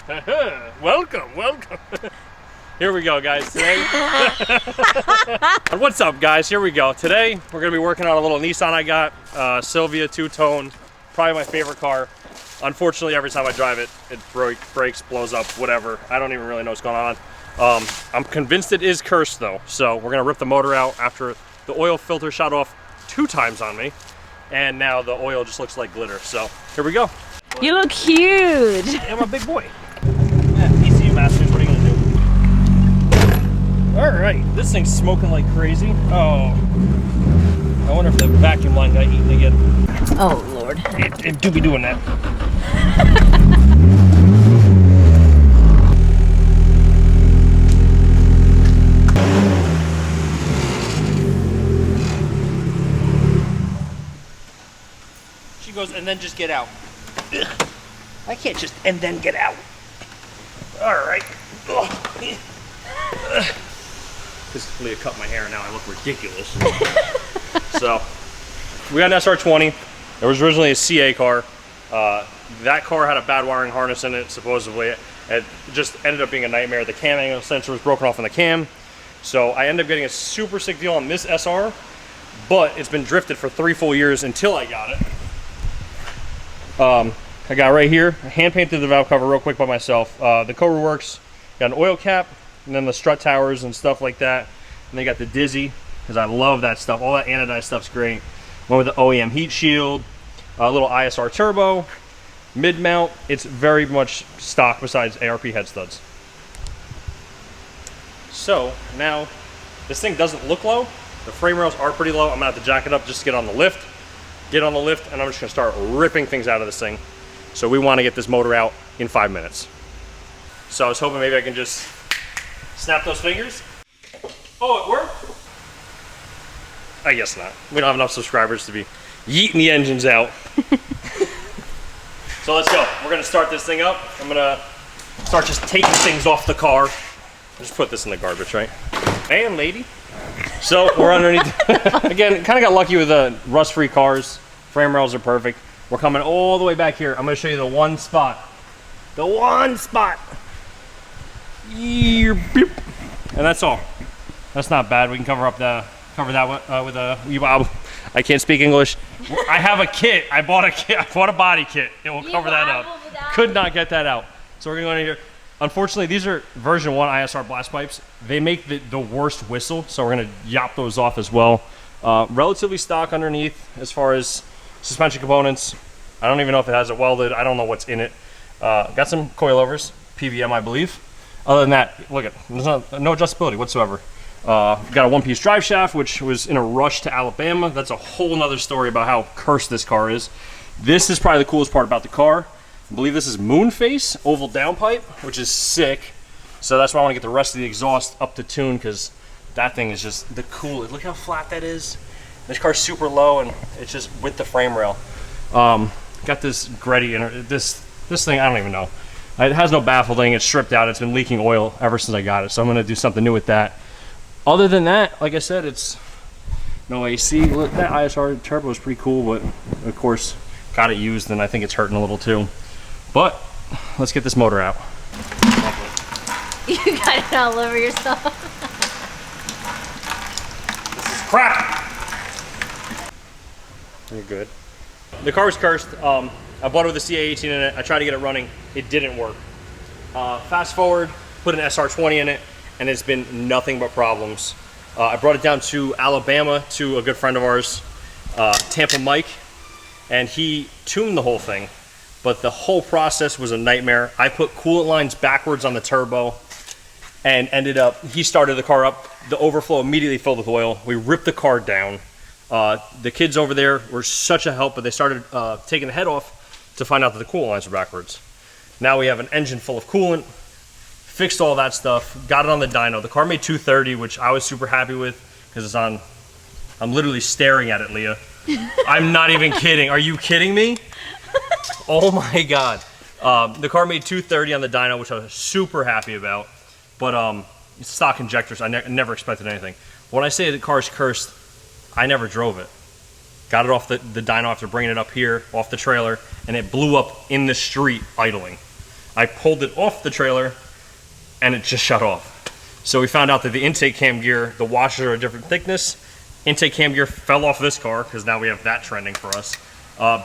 Welcome, welcome. Here we go, guys, today. What's up, guys? Here we go. Today, we're gonna be working on a little Nissan I got, Silvia two-tone, probably my favorite car. Unfortunately, every time I drive it, it breaks, blows up, whatever. I don't even really know what's going on. I'm convinced it is cursed though. So we're gonna rip the motor out after the oil filter shot off 2 times on me. And now the oil just looks like glitter. So here we go. You look huge. I'm a big boy. Yeah, ECU Masters, what are you gonna do? All right, this thing's smoking like crazy. Oh, I wonder if the vacuum line got eaten again. Oh, Lord. It do be doing that. She goes, and then just get out. Ugh. I can't just and then get out. All right. Because Leah cut my hair and now I look ridiculous. So, we got an SR20. It was originally a CA car. That car had a bad wiring harness in it, supposedly. It just ended up being a nightmare. The cam angle sensor was broken off on the cam. So I ended up getting a super sick deal on this SR, but it's been drifted for 3 full years until I got it. I got right here, I hand painted the valve cover real quick by myself. The Cobra Works, got an oil cap, and then the strut towers and stuff like that. And they got the Dizzy, because I love that stuff. All that anodized stuff's great. Went with the OEM heat shield, a little ISR turbo, mid mount. It's very much stock besides ARP head studs. So now, this thing doesn't look low. The frame rails are pretty low. I'm gonna have to jack it up just to get on the lift. Get on the lift, and I'm just gonna start ripping things out of this thing. So we wanna get this motor out in 5 minutes. So I was hoping maybe I can just snap those fingers. Oh, it worked? I guess not. We don't have enough subscribers to be yeeting the engines out. So let's go. We're gonna start this thing up. I'm gonna start just taking things off the car. Just put this in the garbage, right? And lady. So we're underneath. Again, kind of got lucky with the rust-free cars. Frame rails are perfect. We're coming all the way back here. I'm going to show you the one spot. The one spot. And that's all. That's not bad. We can cover that with a. I can't speak English. I have a kit. I bought a kit. I bought a body kit. It will cover that up. Could not get that out. So we're going to go in here. Unfortunately, these are version 1 ISR blast pipes. They make the worst whistle, so we're gonna yop those off as well. Relatively stock underneath as far as suspension components. I don't even know if it has it welded. I don't know what's in it. Got some coilovers, PVM, I believe. Other than that, look at there's no adjustability whatsoever. Got a 1-piece drive shaft, which was in a rush to Alabama. That's a whole nother story about how cursed this car is. This is probably the coolest part about the car. I believe this is Moonface oval downpipe, which is sick. So that's why I want to get the rest of the exhaust up to tune, because that thing is just the coolest. Look how flat that is. This car's super low, and it's just with the frame rail. Got this Greddy, this thing, I don't even know. It has no baffling. It's stripped out. It's been leaking oil ever since I got it. So I'm going to do something new with that. Other than that, like I said, it's no AC. Look, that ISR turbo is pretty cool, but of course, got it used, and I think it's hurting a little too. But let's get this motor out. You got it all over yourself. This is crap. You're good. The car's cursed. I bought it with a CA18 in it. I tried to get it running. It didn't work. Fast forward, put an SR20 in it, and it's been nothing but problems. I brought it down to Alabama to a good friend of ours, Tampa Mike, and he tuned the whole thing. But the whole process was a nightmare. I put coolant lines backwards on the turbo and ended up, he started the car up. The overflow immediately filled with oil. We ripped the car down. The kids over there were such a help, but they started taking the head off to find out that the coolant lines were backwards. Now we have an engine full of coolant, fixed all that stuff, got it on the dyno. The car made 230, which I was super happy with because it's on, I'm literally staring at it, Leah. I'm not even kidding. Are you kidding me? Oh my God. The car made 230 on the dyno, which I was super happy about. But stock injectors, I never expected anything. When I say the car's cursed, I never drove it. Got it off the dyno after bringing it up here, off the trailer, and it blew up in the street idling. I pulled it off the trailer and it just shut off. So we found out that the intake cam gear, the washers are a different thickness. Intake cam gear fell off this car because now we have that trending for us.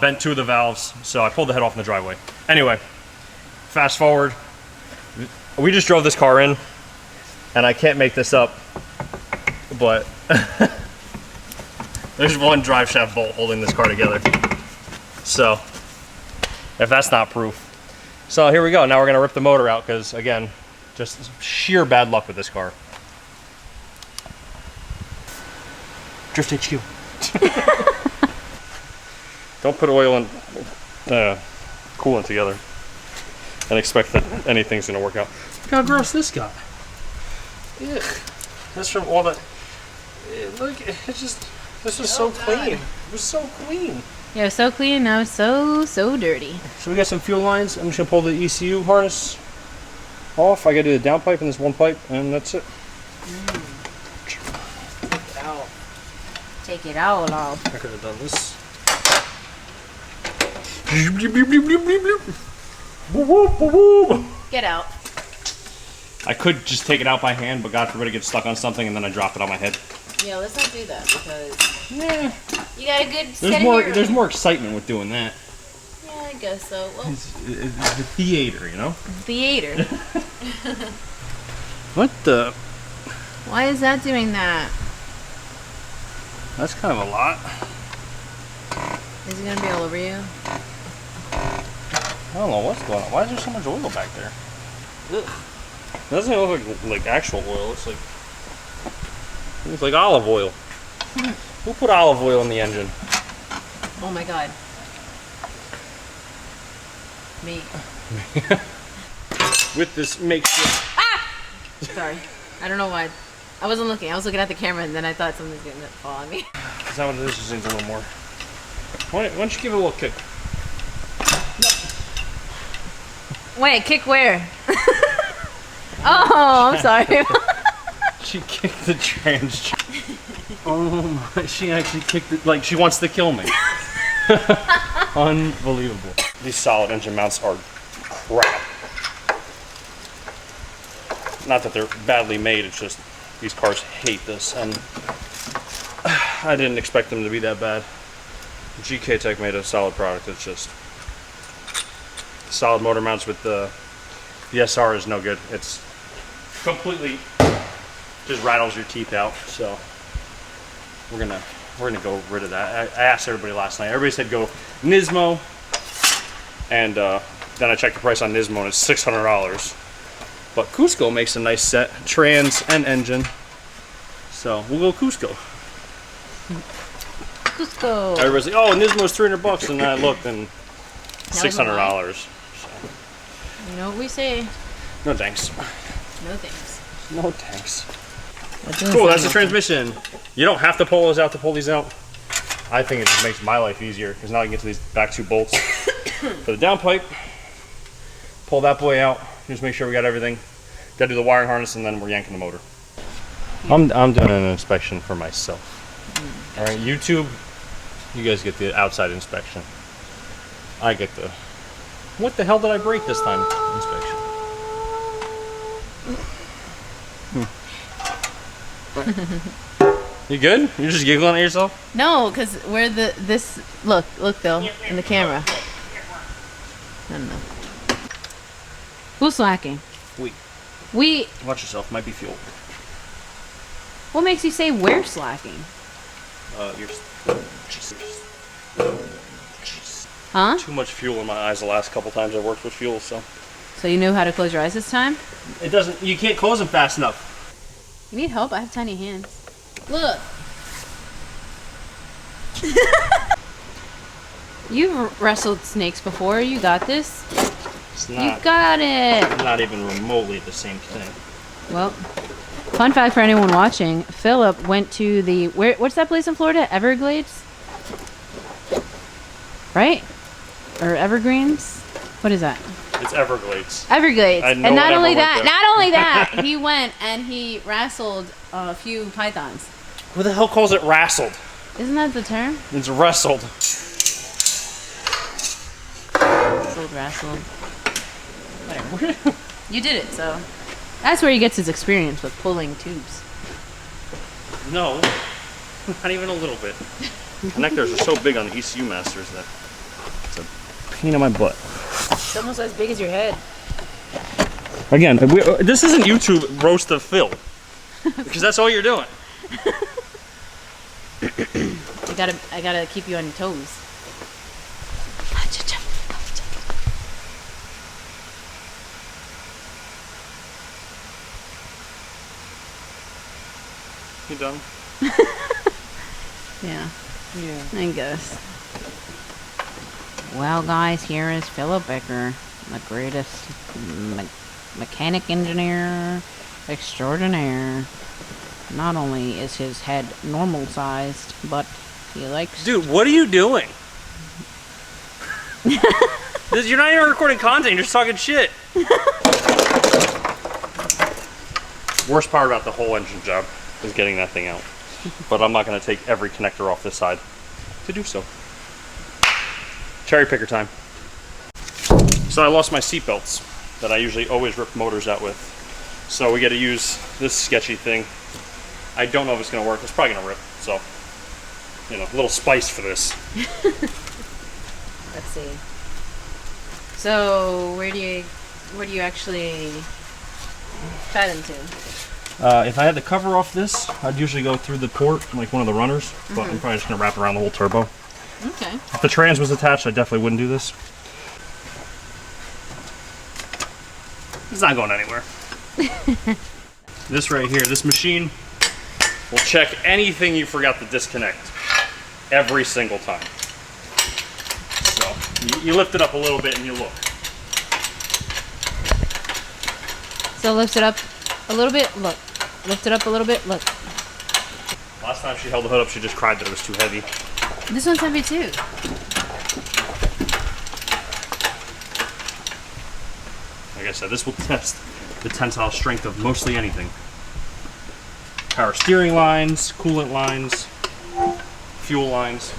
Bent 2 of the valves, so I pulled the head off in the driveway. Anyway, fast forward. We just drove this car in, and I can't make this up, but there's one drive shaft bolt holding this car together. So, if that's not proof. So here we go. Now we're gonna rip the motor out because, again, just sheer bad luck with this car. Drift HQ. Don't put oil and coolant together and expect that anything's gonna work out. Look how gross this got. Ugh. That's from all that. Look, it's just. This was so clean. It was so clean. Yeah, so clean, now so dirty. So we got some fuel lines. I'm just gonna pull the ECU harness off. I gotta do the downpipe and this one pipe, and that's it. Take it out, lol. I could have done this. Get out. I could just take it out by hand, but God forbid it gets stuck on something and then I drop it on my head. Yeah, let's not do that because you got a good There's more excitement with doing that. Yeah, I guess so. Well, It's the theater, you know? theater. What the? Why is that doing that? That's kind of a lot. Is it gonna be all over you? I don't know what's going on. Why is there so much oil back there? Ugh. It doesn't even look like actual oil. It looks like olive oil. Who put olive oil in the engine? Oh my god. Me. With this makeshift. Sorry. I don't know why. I wasn't looking. I was looking at the camera and then I thought something was going to fall on me. Is that what it is? Just needs a little more. Why don't you give it a little kick? Wait, kick where? Oh, I'm sorry. She kicked the trans. Oh my, she actually kicked it like she wants to kill me. Unbelievable. These solid engine mounts are crap. Not that they're badly made, it's just these cars hate this, and I didn't expect them to be that bad. GK Tech made a solid product. It's just solid motor mounts with the SR is no good. It's completely just rattles your teeth out. So we're gonna go rid of that. I asked everybody last night. Everybody said go Nismo, and then I checked the price on Nismo and it's $600. But Cusco makes a nice set, trans and engine. So we'll go Cusco. Cusco. Everybody's like, oh, Nismo's $300, and then I looked and That was a lie. $600. You know what we say? No thanks. No thanks. No thanks. Cool, that's the transmission. You don't have to pull those out to pull these out. I think it just makes my life easier because now I can get to these back 2 bolts. For the downpipe, pull that boy out. Just make sure we got everything. Gotta do the wiring harness and then we're yanking the motor. I'm doing an inspection for myself. All right, YouTube, you guys get the outside inspection. I get the, what the hell did I break this time inspection. You good? You're just giggling at yourself? No, because we're look, Bill, in the camera. I don't know. Who's slacking? We. Watch yourself, might be fuel. What makes you say we're slacking? Huh? Too much fuel in my eyes the last couple times I worked with fuel, so. So you knew how to close your eyes this time? It doesn't, you can't close them fast enough. You need help? I have tiny hands. Look. You've wrestled snakes before. You got this. It's You not, got it. not even remotely the same thing. Well, fun fact for anyone watching: Philip went to the what's that place in Florida? Everglades, right? Or Evergreens? What is that? It's Everglades. Everglades. I know And not whatever only went that, there. not only that, he went and he wrestled a few pythons. Who the hell calls it wrestled? Isn't that the term? It's wrestled. Wrestled. Whatever. You did it, so. That's where he gets his experience with pulling tubes. No, not even a little bit. Connectors are so big on the ECU Masters that it's a pain in my butt. It's almost as big as your head. Again, this isn't YouTube roast of Phil, because that's all you're doing. I gotta keep you on your toes. You done? Yeah. I guess. Well, guys, here is Philip Becker, the greatest mechanic engineer extraordinaire. Not only is his head normal sized, but he likes. Dude, what are you doing? You're not even recording content, you're just talking shit. Worst part about the whole engine job is getting that thing out. But I'm not going to take every connector off this side to do so. Cherry picker time. So I lost my seat belts that I usually always rip motors out with. So we got to use this sketchy thing. I don't know if it's going to work. It's probably going to rip. So, you know, a little spice for this. Let's see. So where do you actually fat into? If I had the cover off this, I'd usually go through the port, like one of the runners, but I'm probably just going to wrap around the whole turbo. Okay. If the trans was attached, I definitely wouldn't do this. It's not going anywhere. This right here, this machine will check anything you forgot to disconnect every single time. So, you lift it up a little bit and you look. So lift it up a little bit, look. Lift it up a little bit, look. Last time she held the hood up, she just cried that it was too heavy. This one's heavy too. Like I said, this will test the tensile strength of mostly anything. Power steering lines, coolant lines, fuel lines.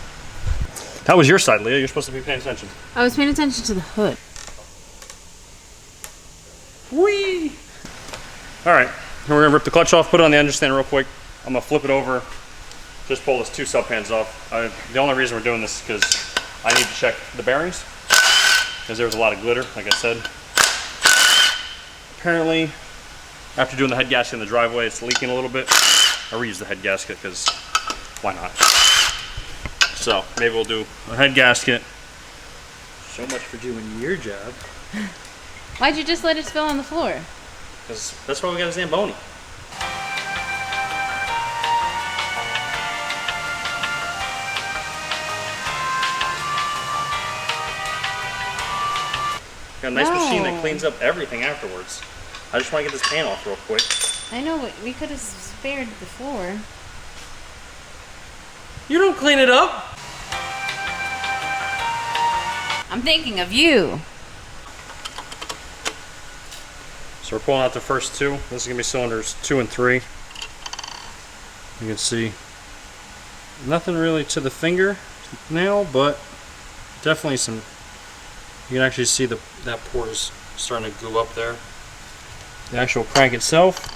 How was your side, Leah? You're supposed to be paying attention. I was paying attention to the hood. Whee! Alright, we're going to rip the clutch off, put it on the engine stand real quick. I'm going to flip it over, just pull those two sub pans off. The only reason we're doing this is because I need to check the bearings, because there was a lot of glitter, like I said. Apparently, after doing the head gasket in the driveway, it's leaking a little bit. I reused the head gasket because why not? So maybe we'll do a head gasket. So much for doing your job. Why'd you just let it spill on the floor? Because that's why we got a Zamboni. Got a nice machine that cleans up everything afterwards. I just want to get this pan off real quick. I know, but we could have spared the floor. You don't clean it up! I'm thinking of you. So we're pulling out the first two. This is going to be cylinders 2 and 3. You can see nothing really to the finger nail, but definitely some. You can actually see that port is starting to goo up there. The actual crank itself,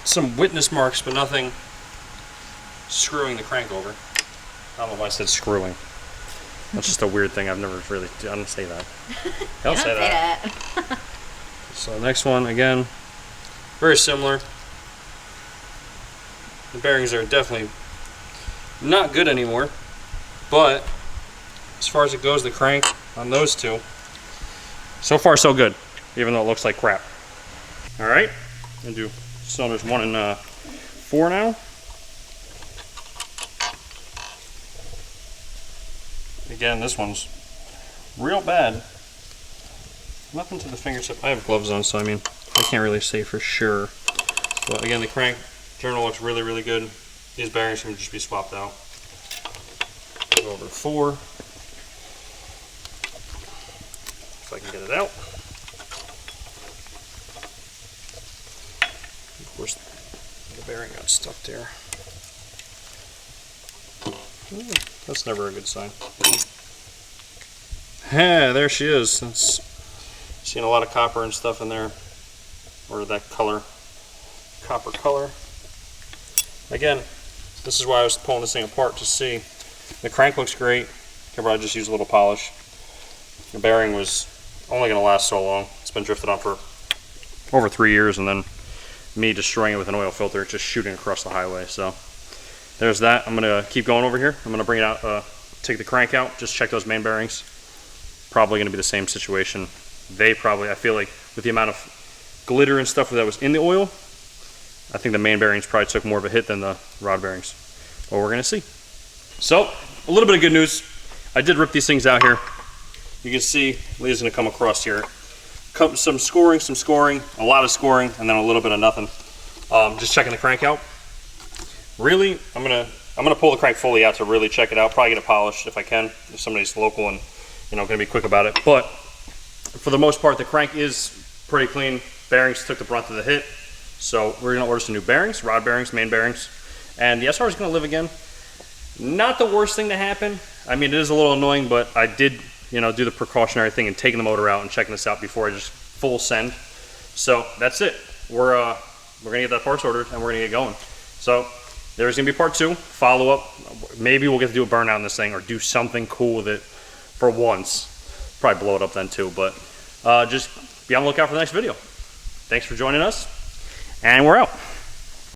some witness marks, but nothing screwing the crank over. I don't know why I said screwing. That's just a weird thing. I've never really. I don't say that. I don't say that. So next one again, very similar. The bearings are definitely not good anymore, but as far as it goes, the crank on those two, so far so good, even though it looks like crap. All right, I'm gonna do cylinders 1 and 4 now. Again, this one's real bad. Nothing to the fingertip. I have gloves on, so I mean, I can't really say for sure. But again, the crank general looks really, really good. These bearings can just be swapped out. Go over to 4. If I can get it out. Of course, the bearing got stuck there. That's never a good sign. Yeah, there she is. That's Seeing a lot of copper and stuff in there, or that color, copper color. Again, this is why I was pulling this thing apart to see. The crank looks great. Can probably just use a little polish. The bearing was only going to last so long. It's been drifted on for over 3 years, and then me destroying it with an oil filter, just shooting across the highway. So there's that. I'm going to keep going over here. I'm going to bring it out, take the crank out, just check those main bearings. Probably going to be the same situation. They probably, I feel like with the amount of glitter and stuff that was in the oil, I think the main bearings probably took more of a hit than the rod bearings. But we're going to see. So, a little bit of good news. I did rip these things out here. You can see Leah's going to come across here. Some scoring, a lot of scoring, and then a little bit of nothing. Just checking the crank out. Really, I'm gonna pull the crank fully out to really check it out. Probably get it polished if I can, if somebody's local and gonna be quick about it. But for the most part, the crank is pretty clean. Bearings took the brunt of the hit, so we're gonna order some new bearings, rod bearings, main bearings, and the SR is gonna live again. Not the worst thing to happen. I mean, it is a little annoying, but I did do the precautionary thing and taking the motor out and checking this out before I just full send. So that's it. We're gonna get that parts ordered and we're gonna get going. So there's gonna be part 2, follow up. Maybe we'll get to do a burnout in this thing or do something cool with it for once. Probably blow it up then too, but just be on the lookout for the next video. Thanks for joining us, and we're out.